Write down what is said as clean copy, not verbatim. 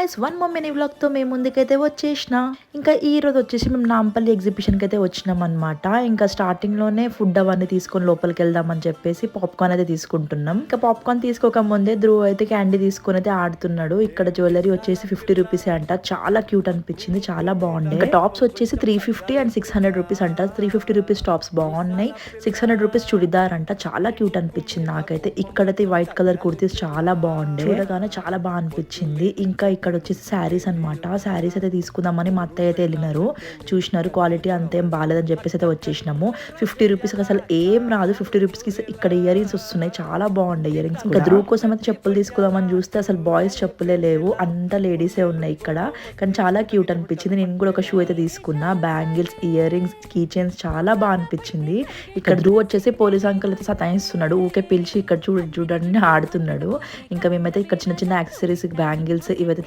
Guys, one more mini వ్లాగ్తో మేము ముందుకైతే వచ్చేసిన. ఇంకా ఈ రోజు వచ్చేసి మేము నాంపల్లి ఎగ్జిబిషన్కి అయితే వచ్చినాం అనమాట. ఇంకా స్టార్టింగ్లోనే ఫుడ్ అవన్నీ తీసుకొని లోపలికి వెళ్దామని చెప్పేసి పాప్కార్న్ అయితే తీసుకుంటున్నాం. ఇంకా పాప్కార్న్ తీసుకోక ముందే ధ్రువ్ అయితే క్యాండీ తీసుకొని అయితే ఆడుతున్నాడు. ఇక్కడ జ్యువెలరీ వచ్చేసి 50 రూపీస్ అంట. చాలా క్యూట్ అనిపించింది, చాలా బాగుంది. ఇంకా టాప్స్ వచ్చేసి 350 అండ్ 600 రూపీస్ అంట. 350 రూపీస్ టాప్స్ బాగున్నాయి, 600 రూపీస్ చుడిదార్ అంట. చాలా క్యూట్ అనిపించింది నాకైతే. ఇక్కడైతే వైట్ కలర్ కుర్తీస్ చాలా బాగుండే, చూడగానే చాలా బాగా అనిపించింది. ఇంకా ఇక్కడ వచ్చేసి శారీస్ అనమాట. శారీస్ అయితే తీసుకుందామని మా అత్తయ్య అయితే వెళ్ళినారు. చూసినారు, క్వాలిటీ అంతేం బాగాలేదని చెప్పేసి అయితే వచ్చేసినాము. 50 రూపీస్కి అసలు ఏం రాదు. 50 రూపీస్కి ఇక్కడ ఇయర్ రింగ్స్ వస్తున్నాయి, చాలా బాగుండే ఇయర్ రింగ్స్. ఇంకా ధ్రువ్ కోసం అయితే చెప్పులు తీసుకుందామని చూస్తే అసలు బాయ్స్ చెప్పులే లేవు, అంతా లేడీసే ఉన్నాయి ఇక్కడ. కానీ చాలా క్యూట్ అనిపించింది. నేను కూడా ఒక షూ అయితే తీసుకున్నా. Bangles, earrings, key chains చాలా బాగా అనిపించింది. ఇక్కడ ధ్రువ్ వచ్చేసి పోలీస్ అంకుల్ అయితే సతాయిస్తున్నాడు. ఊకే పిలిచి ఇక్కడ చూడండి ఆడుతున్నాడు. ఇంకా మేమైతే ఇక్కడ చిన్న చిన్న యాక్సెసరీస్, బ్యాంగిల్స్ ఇవైతే